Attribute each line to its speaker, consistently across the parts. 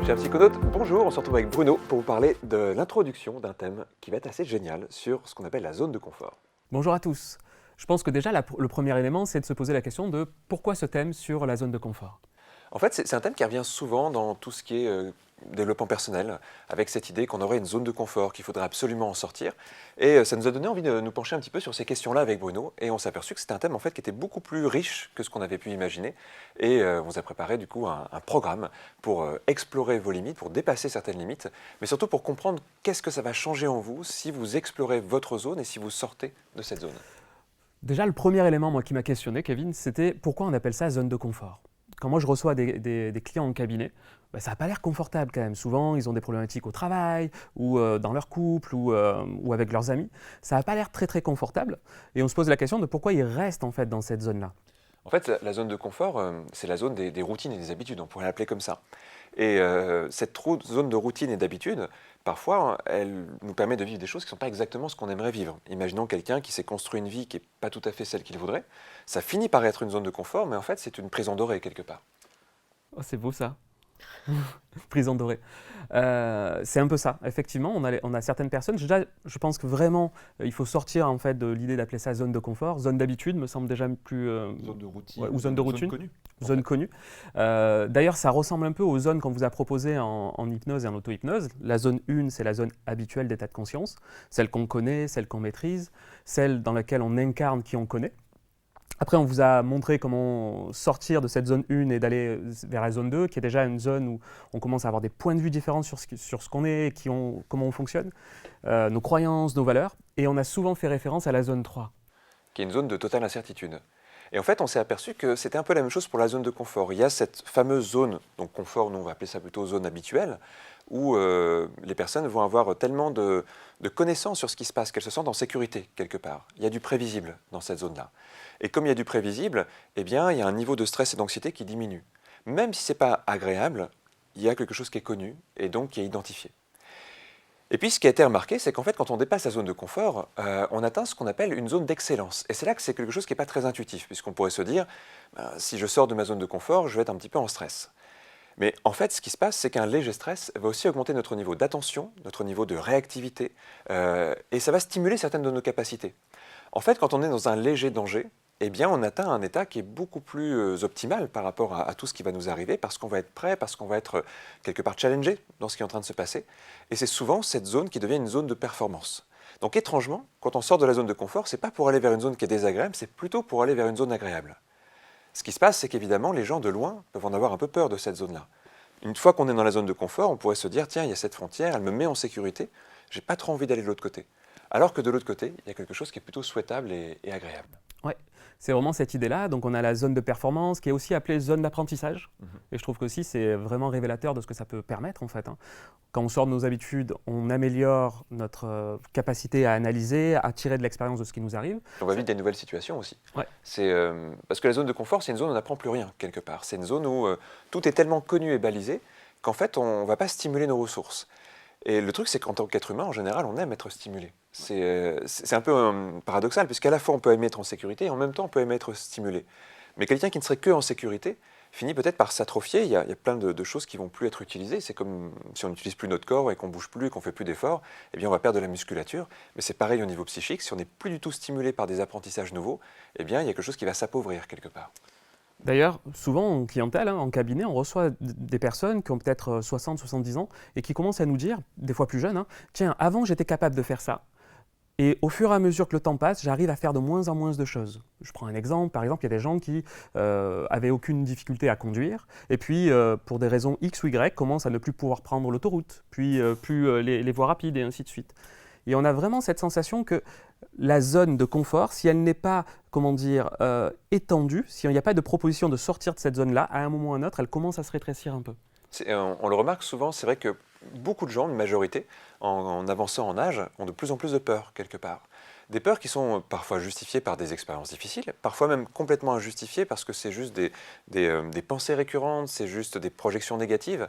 Speaker 1: Chers psychonautes, bonjour, on se retrouve avec Bruno pour vous parler de l'introduction d'un thème qui va être assez génial sur ce qu'on appelle la zone de confort.
Speaker 2: Bonjour à tous. Je pense que déjà le premier élément, c'est de se poser la question de pourquoi ce thème sur la zone de confort.
Speaker 1: En fait, c'est un thème qui revient souvent dans tout ce qui est développement personnel, avec cette idée qu'on aurait une zone de confort, qu'il faudrait absolument en sortir. Et ça nous a donné envie de nous pencher un petit peu sur ces questions-là avec Bruno, et on s'est aperçu que c'était un thème en fait qui était beaucoup plus riche que ce qu'on avait pu imaginer. Et on vous a préparé du coup un programme pour explorer vos limites, pour dépasser certaines limites, mais surtout pour comprendre qu'est-ce que ça va changer en vous si vous explorez votre zone et si vous sortez de cette zone.
Speaker 2: Déjà, le premier élément moi, qui m'a questionné, Kevin, c'était pourquoi on appelle ça zone de confort. Quand moi je reçois des clients en cabinet, ça n'a pas l'air confortable quand même. Souvent, ils ont des problématiques au travail, ou dans leur couple, ou avec leurs amis. Ça n'a pas l'air très très confortable. Et on se pose la question de pourquoi ils restent en fait dans cette zone-là.
Speaker 1: En fait, la zone de confort, c'est la zone des routines et des habitudes, on pourrait l'appeler comme ça. Et cette zone de routine et d'habitude, parfois, elle nous permet de vivre des choses qui ne sont pas exactement ce qu'on aimerait vivre. Imaginons quelqu'un qui s'est construit une vie qui n'est pas tout à fait celle qu'il voudrait. Ça finit par être une zone de confort, mais en fait, c'est une prison dorée quelque part.
Speaker 2: Oh, c'est beau ça. Prison dorée. C'est un peu ça, effectivement. On a certaines personnes. Déjà, je pense que vraiment, il faut sortir en fait de l'idée d'appeler ça zone de confort. Zone d'habitude me semble déjà plus.
Speaker 3: Zone de routine,
Speaker 2: Ouais, ou zone de routine.
Speaker 3: zone connue.
Speaker 2: Zone connue. D'ailleurs, ça ressemble un peu aux zones qu'on vous a proposées en hypnose et en auto-hypnose. La zone 1, c'est la zone habituelle d'état de conscience, celle qu'on connaît, celle qu'on maîtrise, celle dans laquelle on incarne qui on connaît. Après, on vous a montré comment sortir de cette zone 1 et d'aller vers la zone 2, qui est déjà une zone où on commence à avoir des points de vue différents sur ce qu'on est et comment on fonctionne, nos croyances, nos valeurs. Et on a souvent fait référence à la zone 3.
Speaker 1: Qui est une zone de totale incertitude. Et en fait, on s'est aperçu que c'était un peu la même chose pour la zone de confort. Il y a cette fameuse zone, donc confort, nous on va appeler ça plutôt zone habituelle, où les personnes vont avoir tellement de connaissances sur ce qui se passe qu'elles se sentent en sécurité quelque part. Il y a du prévisible dans cette zone-là. Et comme il y a du prévisible, eh bien, il y a un niveau de stress et d'anxiété qui diminue. Même si ce n'est pas agréable, il y a quelque chose qui est connu et donc qui est identifié. Et puis ce qui a été remarqué, c'est qu'en fait, quand on dépasse la zone de confort, on atteint ce qu'on appelle une zone d'excellence. Et c'est là que c'est quelque chose qui n'est pas très intuitif, puisqu'on pourrait se dire, si je sors de ma zone de confort, je vais être un petit peu en stress. Mais en fait, ce qui se passe, c'est qu'un léger stress va aussi augmenter notre niveau d'attention, notre niveau de réactivité, et ça va stimuler certaines de nos capacités. En fait, quand on est dans un léger danger, eh bien, on atteint un état qui est beaucoup plus optimal par rapport à tout ce qui va nous arriver, parce qu'on va être prêt, parce qu'on va être quelque part challengé dans ce qui est en train de se passer. Et c'est souvent cette zone qui devient une zone de performance. Donc étrangement, quand on sort de la zone de confort, ce n'est pas pour aller vers une zone qui est désagréable, c'est plutôt pour aller vers une zone agréable. Ce qui se passe, c'est qu'évidemment, les gens de loin peuvent en avoir un peu peur de cette zone-là. Une fois qu'on est dans la zone de confort, on pourrait se dire, tiens, il y a cette frontière, elle me met en sécurité, j'ai pas trop envie d'aller de l'autre côté. Alors que de l'autre côté, il y a quelque chose qui est plutôt souhaitable et agréable.
Speaker 2: Ouais, c'est vraiment cette idée-là. Donc on a la zone de performance qui est aussi appelée zone d'apprentissage. Et je trouve que aussi c'est vraiment révélateur de ce que ça peut permettre en fait. Quand on sort de nos habitudes, on améliore notre capacité à analyser, à tirer de l'expérience de ce qui nous arrive.
Speaker 1: On va vivre des nouvelles situations aussi.
Speaker 2: Ouais.
Speaker 1: Parce que la zone de confort, c'est une zone où on n'apprend plus rien quelque part. C'est une zone où tout est tellement connu et balisé qu'en fait on ne va pas stimuler nos ressources. Et le truc, c'est qu'en tant qu'être humain, en général, on aime être stimulé. C'est un peu paradoxal, puisqu'à la fois, on peut aimer être en sécurité, et en même temps, on peut aimer être stimulé. Mais quelqu'un qui ne serait que en sécurité finit peut-être par s'atrophier. Il y a plein de choses qui ne vont plus être utilisées. C'est comme si on n'utilise plus notre corps et qu'on ne bouge plus et qu'on ne fait plus d'efforts, eh bien, on va perdre de la musculature. Mais c'est pareil au niveau psychique. Si on n'est plus du tout stimulé par des apprentissages nouveaux, eh bien, il y a quelque chose qui va s'appauvrir quelque part.
Speaker 2: D'ailleurs, souvent en clientèle, en cabinet, on reçoit des personnes qui ont peut-être 60, 70 ans et qui commencent à nous dire, des fois plus jeunes, tiens, avant j'étais capable de faire ça. Et au fur et à mesure que le temps passe, j'arrive à faire de moins en moins de choses. Je prends un exemple, par exemple, il y a des gens qui avaient aucune difficulté à conduire, et puis pour des raisons X ou Y, commencent à ne plus pouvoir prendre l'autoroute, puis plus les voies rapides, et ainsi de suite. Et on a vraiment cette sensation que la zone de confort, si elle n'est pas, étendue, s'il n'y a pas de proposition de sortir de cette zone-là, à un moment ou à un autre, elle commence à se rétrécir un peu.
Speaker 1: On le remarque souvent, c'est vrai que beaucoup de gens, une majorité, en avançant en âge, ont de plus en plus de peurs quelque part. Des peurs qui sont parfois justifiées par des expériences difficiles, parfois même complètement injustifiées parce que c'est juste des pensées récurrentes, c'est juste des projections négatives.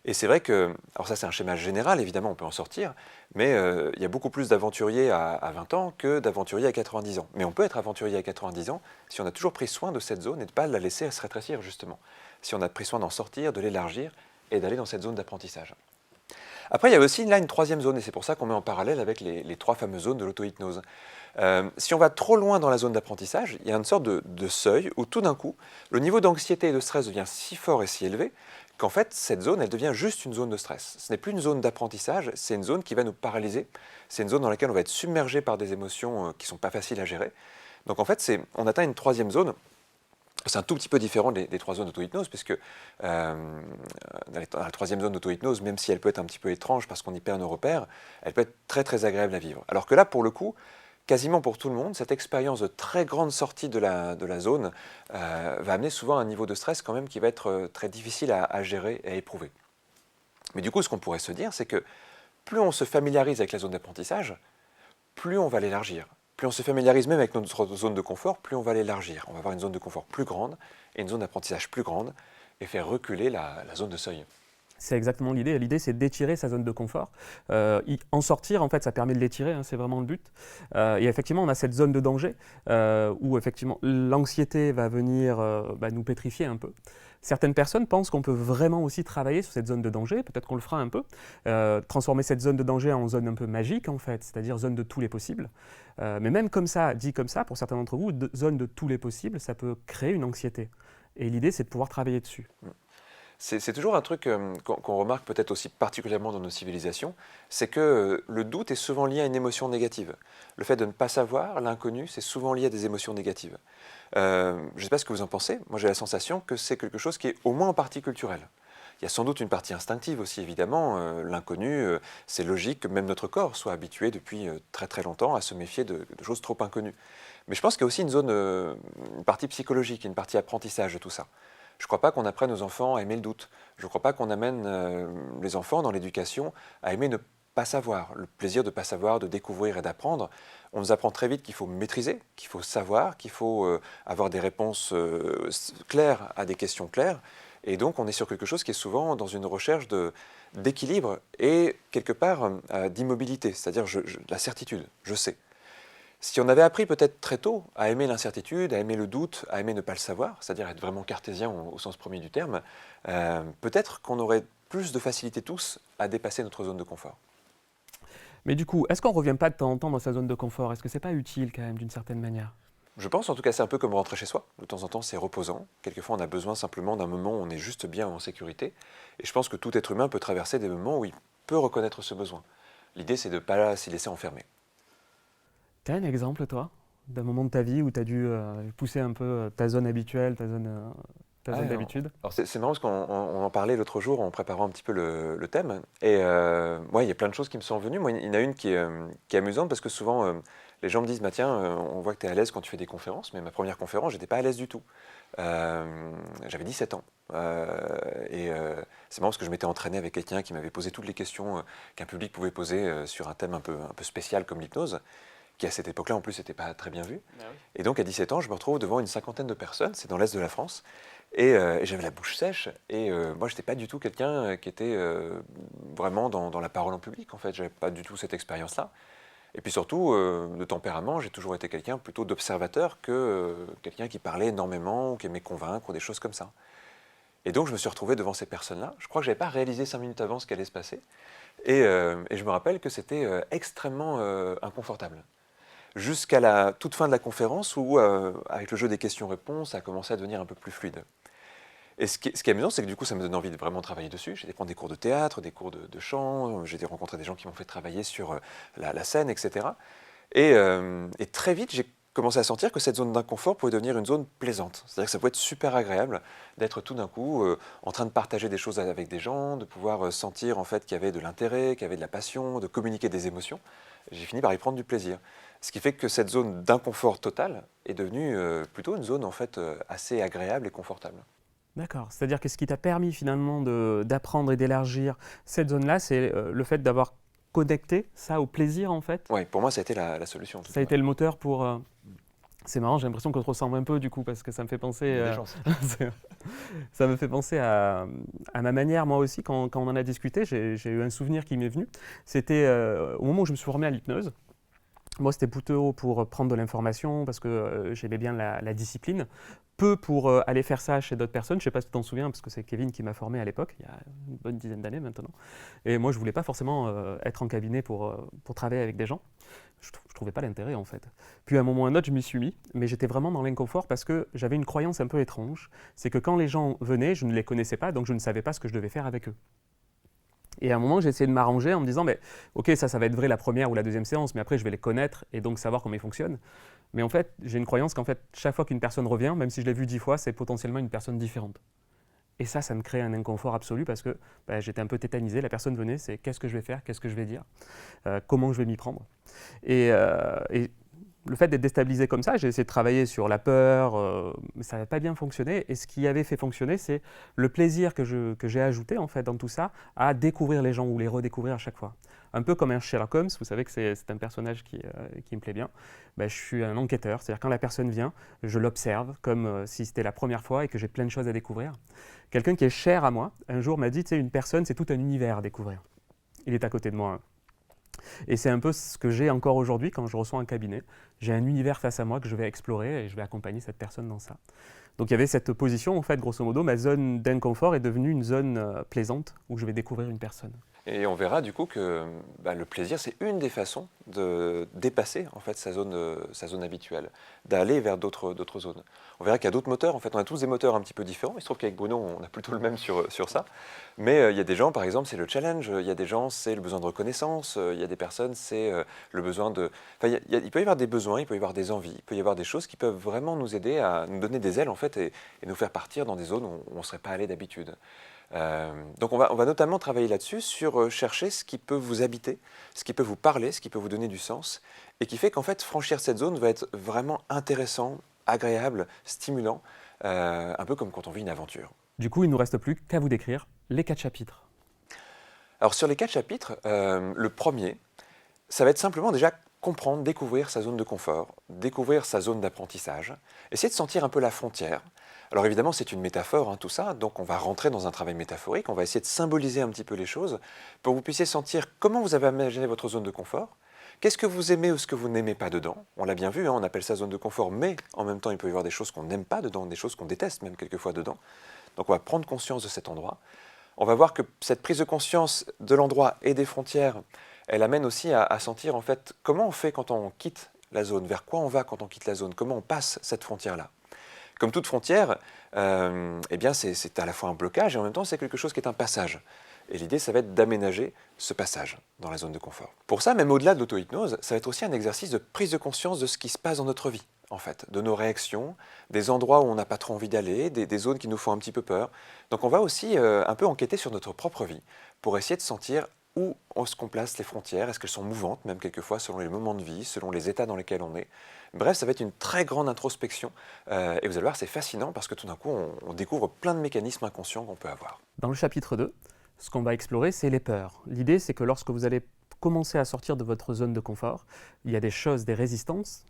Speaker 1: Et c'est vrai que, alors ça c'est un schéma général, évidemment on peut en sortir, mais il y a beaucoup plus d'aventuriers à 20 ans que d'aventuriers à 90 ans. Mais on peut être aventurier à 90 ans si on a toujours pris soin de cette zone et de ne pas la laisser se rétrécir justement. Si on a pris soin d'en sortir, de l'élargir et d'aller dans cette zone d'apprentissage. Après, il y a aussi là une troisième zone, et c'est pour ça qu'on met en parallèle avec les trois fameuses zones de l'auto-hypnose. Si on va trop loin dans la zone d'apprentissage, il y a une sorte de seuil où tout d'un coup, le niveau d'anxiété et de stress devient si fort et si élevé qu'en fait, cette zone, elle devient juste une zone de stress. Ce n'est plus une zone d'apprentissage, c'est une zone qui va nous paralyser. C'est une zone dans laquelle on va être submergé par des émotions qui ne sont pas faciles à gérer. Donc en fait, on atteint une troisième zone. C'est un tout petit peu différent des trois zones d'auto-hypnose, puisque dans la troisième zone d'auto-hypnose, même si elle peut être un petit peu étrange parce qu'on y perd nos repères, elle peut être très très agréable à vivre. Alors que là, pour le coup, quasiment pour tout le monde, cette expérience de très grande sortie de la zone va amener souvent un niveau de stress quand même qui va être très difficile à gérer et à éprouver. Mais du coup, ce qu'on pourrait se dire, c'est que plus on se familiarise avec la zone d'apprentissage, plus on va l'élargir. Plus on se familiarise même avec notre zone de confort, plus on va l'élargir. On va avoir une zone de confort plus grande et une zone d'apprentissage plus grande et faire reculer la zone de seuil.
Speaker 2: C'est exactement l'idée. L'idée, c'est d'étirer sa zone de confort. En sortir, en fait, ça permet de l'étirer, hein, c'est vraiment le but. Et effectivement, on a cette zone de danger où effectivement l'anxiété va venir nous pétrifier un peu. Certaines personnes pensent qu'on peut vraiment aussi travailler sur cette zone de danger, peut-être qu'on le fera un peu, transformer cette zone de danger en zone un peu magique, en fait, c'est-à-dire zone de tous les possibles. Mais même comme ça, dit comme ça, pour certains d'entre vous, zone de tous les possibles, ça peut créer une anxiété. Et l'idée, c'est de pouvoir travailler dessus.
Speaker 1: C'est toujours un truc qu'on remarque peut-être aussi particulièrement dans nos civilisations, c'est que le doute est souvent lié à une émotion négative. Le fait de ne pas savoir, l'inconnu, c'est souvent lié à des émotions négatives. Je ne sais pas ce que vous en pensez, moi j'ai la sensation que c'est quelque chose qui est au moins en partie culturel. Il y a sans doute une partie instinctive aussi, évidemment. L'inconnu, c'est logique que même notre corps soit habitué depuis très très longtemps à se méfier de choses trop inconnues. Mais je pense qu'il y a aussi une partie psychologique, une partie apprentissage de tout ça. Je ne crois pas qu'on apprenne aux enfants à aimer le doute. Je ne crois pas qu'on amène les enfants dans l'éducation à aimer ne pas savoir, le plaisir de ne pas savoir, de découvrir et d'apprendre. On nous apprend très vite qu'il faut maîtriser, qu'il faut savoir, qu'il faut avoir des réponses claires à des questions claires. Et donc on est sur quelque chose qui est souvent dans une recherche d'équilibre et quelque part d'immobilité, c'est-à-dire la certitude, je sais. Si on avait appris peut-être très tôt à aimer l'incertitude, à aimer le doute, à aimer ne pas le savoir, c'est-à-dire être vraiment cartésien au sens premier du terme, peut-être qu'on aurait plus de facilité tous à dépasser notre zone de confort.
Speaker 2: Mais du coup, est-ce qu'on ne revient pas de temps en temps dans sa zone de confort? Est-ce que ce n'est pas utile quand même d'une certaine manière?
Speaker 1: Je pense, en tout cas, c'est un peu comme rentrer chez soi. De temps en temps, c'est reposant. Quelquefois, on a besoin simplement d'un moment où on est juste bien en sécurité. Et je pense que tout être humain peut traverser des moments où il peut reconnaître ce besoin. L'idée, c'est de ne pas s'y laisser enfermer.
Speaker 2: Tu as un exemple, toi, d'un moment de ta vie où tu as dû pousser un peu ta zone habituelle, ta zone d'habitude?
Speaker 1: Alors c'est marrant parce qu'on en parlait l'autre jour en préparant un petit peu le thème. Et moi, il y a plein de choses qui me sont venues. Moi, il y en a une qui est amusante parce que souvent, les gens me disent, bah, tiens, on voit que tu es à l'aise quand tu fais des conférences. Mais ma première conférence, je n'étais pas à l'aise du tout. J'avais 17 ans. C'est marrant parce que je m'étais entraîné avec quelqu'un qui m'avait posé toutes les questions qu'un public pouvait poser sur un thème un peu spécial comme l'hypnose, qui à cette époque-là en plus n'était pas très bien vu. Ah oui. Et donc à 17 ans, je me retrouve devant une cinquantaine de personnes, c'est dans l'est de la France, et j'avais la bouche sèche, et moi je n'étais pas du tout quelqu'un qui était vraiment dans la parole en public, en fait, je n'avais pas du tout cette expérience-là. Et puis surtout, de tempérament, j'ai toujours été quelqu'un plutôt d'observateur que quelqu'un qui parlait énormément, ou qui aimait convaincre, ou des choses comme ça. Et donc je me suis retrouvé devant ces personnes-là, je crois que je n'avais pas réalisé 5 minutes avant ce qui allait se passer, et je me rappelle que c'était extrêmement inconfortable. Jusqu'à la toute fin de la conférence où, avec le jeu des questions-réponses, ça a commencé à devenir un peu plus fluide. Et ce qui est amusant, c'est que du coup, ça me donne envie de vraiment travailler dessus. J'ai été prendre des cours de théâtre, des cours de chant, j'ai rencontré des gens qui m'ont fait travailler sur la scène, etc. Et très vite, j'ai commencé à sentir que cette zone d'inconfort pouvait devenir une zone plaisante. C'est-à-dire que ça pouvait être super agréable d'être tout d'un coup en train de partager des choses avec des gens, de pouvoir sentir en fait qu'il y avait de l'intérêt, qu'il y avait de la passion, de communiquer des émotions. J'ai fini par y prendre du plaisir. Ce qui fait que cette zone d'inconfort total est devenue plutôt une zone en fait assez agréable et confortable.
Speaker 2: D'accord, c'est-à-dire que ce qui t'a permis finalement d'apprendre et d'élargir cette zone-là, c'est le fait d'avoir connecté ça au plaisir en fait?
Speaker 1: Oui, pour moi ça a été la solution.
Speaker 2: Ça a été le moteur pour... C'est marrant, j'ai l'impression qu'on te ressemble un peu du coup parce que ça me fait penser... ça me fait penser à ma manière, moi aussi, quand on en a discuté, j'ai eu un souvenir qui m'est venu. C'était au moment où je me suis formé à l'hypnose. Moi, c'était plutôt pour prendre de l'information parce que j'aimais bien la discipline. Peu pour aller faire ça chez d'autres personnes. Je ne sais pas si tu t'en souviens, parce que c'est Kevin qui m'a formé à l'époque, il y a une bonne dizaine d'années maintenant. Et moi, je ne voulais pas forcément être en cabinet pour travailler avec des gens. Je ne trouvais pas l'intérêt, en fait. Puis à un moment ou à un autre, je m'y suis mis, mais j'étais vraiment dans l'inconfort parce que j'avais une croyance un peu étrange. C'est que quand les gens venaient, je ne les connaissais pas, donc je ne savais pas ce que je devais faire avec eux. Et à un moment, j'ai essayé de m'arranger en me disant, mais, ok, ça va être vrai la première ou la deuxième séance, mais après, je vais les connaître et donc savoir comment ils fonctionnent. Mais en fait, j'ai une croyance qu'en fait, chaque fois qu'une personne revient, même si je l'ai vue 10 fois, c'est potentiellement une personne différente. Et ça me crée un inconfort absolu parce que j'étais un peu tétanisé. La personne venait, c'est qu'est-ce que je vais faire, qu'est-ce que je vais dire, comment je vais m'y prendre. Et le fait d'être déstabilisé comme ça, j'ai essayé de travailler sur la peur, mais ça n'avait pas bien fonctionné. Et ce qui avait fait fonctionner, c'est le plaisir que j'ai ajouté en fait dans tout ça à découvrir les gens ou les redécouvrir à chaque fois. Un peu comme un Sherlock Holmes, vous savez que c'est un personnage qui me plaît bien. Je suis un enquêteur, c'est-à-dire quand la personne vient, je l'observe comme si c'était la première fois et que j'ai plein de choses à découvrir. Quelqu'un qui est cher à moi, un jour m'a dit, tu sais, une personne, c'est tout un univers à découvrir. Il est à côté de moi. Et c'est un peu ce que j'ai encore aujourd'hui quand je reçois un cabinet. J'ai un univers face à moi que je vais explorer et je vais accompagner cette personne dans ça. Donc il y avait cette position, en fait, grosso modo, ma zone d'inconfort est devenue une zone plaisante où je vais découvrir une personne.
Speaker 1: Et on verra du coup que le plaisir, c'est une des façons de dépasser en fait sa zone habituelle, d'aller vers d'autres zones. On verra qu'il y a d'autres moteurs, en fait on a tous des moteurs un petit peu différents, il se trouve qu'avec Bruno on a plutôt le même sur ça, mais il y a des gens par exemple c'est le challenge, il y a des gens c'est le besoin de reconnaissance, il y a des personnes c'est le besoin de... Enfin, il peut y avoir des besoins, il peut y avoir des envies, il peut y avoir des choses qui peuvent vraiment nous aider à nous donner des ailes en fait et nous faire partir dans des zones où on ne serait pas allé d'habitude. Donc on va notamment travailler là-dessus, sur chercher ce qui peut vous habiter, ce qui peut vous parler, ce qui peut vous donner du sens, et qui fait qu'en fait franchir cette zone va être vraiment intéressant, agréable, stimulant, un peu comme quand on vit une aventure.
Speaker 2: Du coup, il ne nous reste plus qu'à vous décrire les 4 chapitres.
Speaker 1: Alors sur les 4 chapitres, le premier, ça va être simplement déjà comprendre, découvrir sa zone de confort, découvrir sa zone d'apprentissage, essayer de sentir un peu la frontière. Alors évidemment, c'est une métaphore, hein, tout ça, donc on va rentrer dans un travail métaphorique, on va essayer de symboliser un petit peu les choses pour que vous puissiez sentir comment vous avez imaginé votre zone de confort, qu'est-ce que vous aimez ou ce que vous n'aimez pas dedans. On l'a bien vu, hein, on appelle ça zone de confort, mais en même temps, il peut y avoir des choses qu'on n'aime pas dedans, des choses qu'on déteste même quelquefois dedans. Donc on va prendre conscience de cet endroit. On va voir que cette prise de conscience de l'endroit et des frontières, elle amène aussi à sentir en fait comment on fait quand on quitte la zone, vers quoi on va quand on quitte la zone, comment on passe cette frontière-là. Comme toute frontière, eh bien c'est à la fois un blocage et en même temps c'est quelque chose qui est un passage. Et l'idée, ça va être d'aménager ce passage dans la zone de confort. Pour ça, même au-delà de l'auto-hypnose, ça va être aussi un exercice de prise de conscience de ce qui se passe dans notre vie, en fait, de nos réactions, des endroits où on n'a pas trop envie d'aller, des zones qui nous font un petit peu peur. Donc on va aussi un peu enquêter sur notre propre vie pour essayer de sentir où est-ce qu'on place les frontières, est-ce qu'elles sont mouvantes, même quelquefois selon les moments de vie, selon les états dans lesquels on est. Bref, ça va être une très grande introspection et vous allez voir, c'est fascinant parce que tout d'un coup, on découvre plein de mécanismes inconscients qu'on peut avoir.
Speaker 2: Dans le chapitre 2, ce qu'on va explorer, c'est les peurs. L'idée, c'est que lorsque vous allez commencer à sortir de votre zone de confort, il y a des choses, des résistances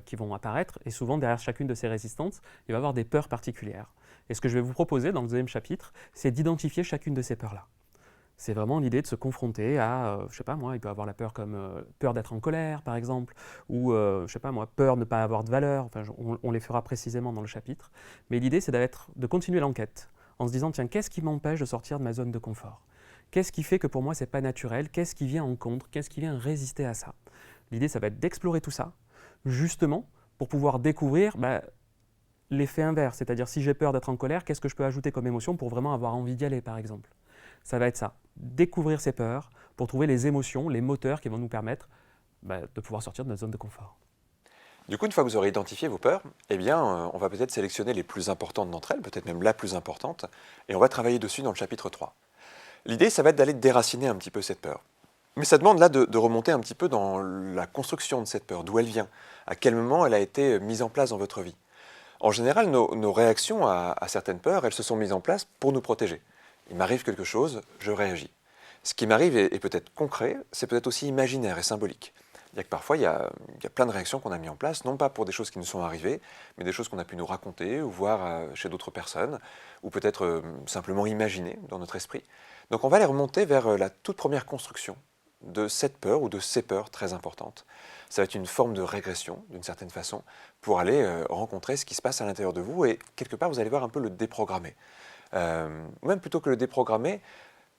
Speaker 2: qui vont apparaître, et souvent derrière chacune de ces résistances, il va y avoir des peurs particulières. Et ce que je vais vous proposer dans le deuxième chapitre, c'est d'identifier chacune de ces peurs-là. C'est vraiment l'idée de se confronter à, je sais pas moi, il peut avoir la peur comme peur d'être en colère par exemple, ou je sais pas moi, peur de ne pas avoir de valeur, enfin, on les fera précisément dans le chapitre. Mais l'idée c'est de continuer l'enquête en se disant, tiens, qu'est-ce qui m'empêche de sortir de ma zone de confort? Qu'est-ce qui fait que pour moi c'est pas naturel? Qu'est-ce qui vient en contre? Qu'est-ce qui vient résister à ça? L'idée ça va être d'explorer tout ça, justement pour pouvoir découvrir l'effet inverse, c'est-à-dire si j'ai peur d'être en colère, qu'est-ce que je peux ajouter comme émotion pour vraiment avoir envie d'y aller par exemple? Ça va être ça, découvrir ses peurs pour trouver les émotions, les moteurs qui vont nous permettre de pouvoir sortir de notre zone de confort.
Speaker 1: Du coup, une fois que vous aurez identifié vos peurs, eh bien, on va peut-être sélectionner les plus importantes d'entre elles, peut-être même la plus importante, et on va travailler dessus dans le chapitre 3. L'idée, ça va être d'aller déraciner un petit peu cette peur. Mais ça demande là de remonter un petit peu dans la construction de cette peur, d'où elle vient, à quel moment elle a été mise en place dans votre vie. En général, nos réactions à certaines peurs, elles se sont mises en place pour nous protéger. Il m'arrive quelque chose, je réagis. Ce qui m'arrive est peut-être concret, c'est peut-être aussi imaginaire et symbolique. Il y a que parfois, il y a plein de réactions qu'on a mis en place, non pas pour des choses qui nous sont arrivées, mais des choses qu'on a pu nous raconter ou voir chez d'autres personnes, ou peut-être simplement imaginer dans notre esprit. Donc on va les remonter vers la toute première construction de cette peur ou de ces peurs très importantes. Ça va être une forme de régression, d'une certaine façon, pour aller rencontrer ce qui se passe à l'intérieur de vous et quelque part, vous allez voir un peu le déprogrammer. Ou même plutôt que le déprogrammer,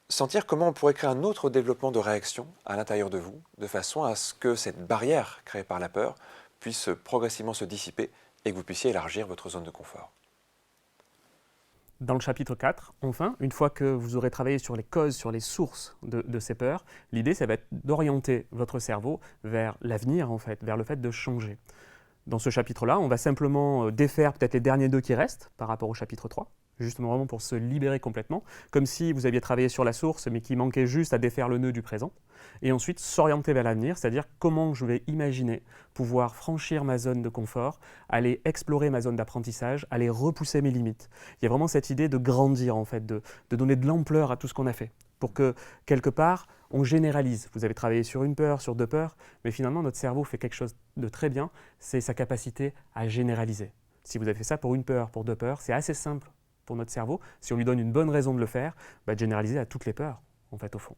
Speaker 1: sentir comment on pourrait créer un autre développement de réaction à l'intérieur de vous, de façon à ce que cette barrière créée par la peur puisse progressivement se dissiper et que vous puissiez élargir votre zone de confort.
Speaker 2: Dans le chapitre 4, enfin, une fois que vous aurez travaillé sur les causes, sur les sources de ces peurs, l'idée, ça va être d'orienter votre cerveau vers l'avenir, en fait, vers le fait de changer. Dans ce chapitre-là, on va simplement défaire peut-être les derniers 2 qui restent par rapport au chapitre 3, justement vraiment pour se libérer complètement, comme si vous aviez travaillé sur la source, mais qu'il manquait juste à défaire le nœud du présent. Et ensuite, s'orienter vers l'avenir, c'est-à-dire comment je vais imaginer pouvoir franchir ma zone de confort, aller explorer ma zone d'apprentissage, aller repousser mes limites. Il y a vraiment cette idée de grandir, en fait, de donner de l'ampleur à tout ce qu'on a fait, pour que, quelque part, on généralise. Vous avez travaillé sur une peur, sur 2 peurs, mais finalement, notre cerveau fait quelque chose de très bien, c'est sa capacité à généraliser. Si vous avez fait ça pour une peur, pour 2 peurs, c'est assez simple pour notre cerveau. Si on lui donne une bonne raison de le faire, de généraliser à toutes les peurs, en fait, au fond.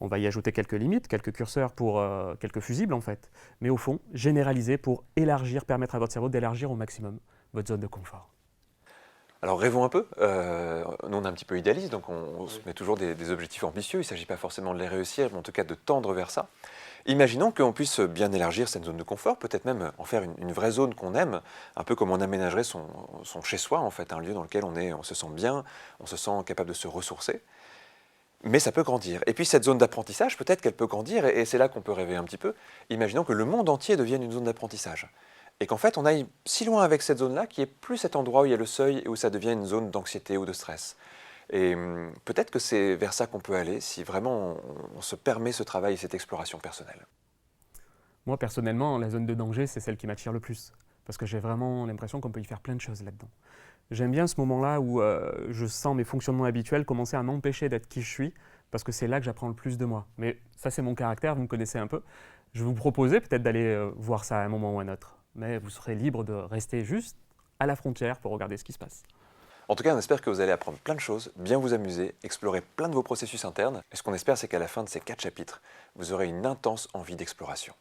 Speaker 2: On va y ajouter quelques limites, quelques curseurs pour quelques fusibles, en fait. Mais au fond, généraliser pour élargir, permettre à votre cerveau d'élargir au maximum votre zone de confort.
Speaker 1: Alors rêvons un peu, nous on est un petit peu idéaliste, donc on se met toujours des objectifs ambitieux, il ne s'agit pas forcément de les réussir, mais en tout cas de tendre vers ça. Imaginons qu'on puisse bien élargir cette zone de confort, peut-être même en faire une vraie zone qu'on aime, un peu comme on aménagerait son chez-soi, en fait, un lieu dans lequel on se sent bien, on se sent capable de se ressourcer. Mais ça peut grandir. Et puis cette zone d'apprentissage, peut-être qu'elle peut grandir, et c'est là qu'on peut rêver un petit peu. Imaginons que le monde entier devienne une zone d'apprentissage. Et qu'en fait, on aille si loin avec cette zone-là, qui est plus cet endroit où il y a le seuil et où ça devient une zone d'anxiété ou de stress. Et peut-être que c'est vers ça qu'on peut aller si vraiment on se permet ce travail et cette exploration personnelle.
Speaker 2: Moi, personnellement, la zone de danger, c'est celle qui m'attire le plus. Parce que j'ai vraiment l'impression qu'on peut y faire plein de choses là-dedans. J'aime bien ce moment-là où je sens mes fonctionnements habituels commencer à m'empêcher d'être qui je suis, parce que c'est là que j'apprends le plus de moi. Mais ça, c'est mon caractère, vous me connaissez un peu. Je vais vous proposer peut-être d'aller voir ça à un moment ou à un autre. Mais vous serez libre de rester juste à la frontière pour regarder ce qui se passe.
Speaker 1: En tout cas, on espère que vous allez apprendre plein de choses, bien vous amuser, explorer plein de vos processus internes. Et ce qu'on espère, c'est qu'à la fin de ces 4 chapitres, vous aurez une intense envie d'exploration.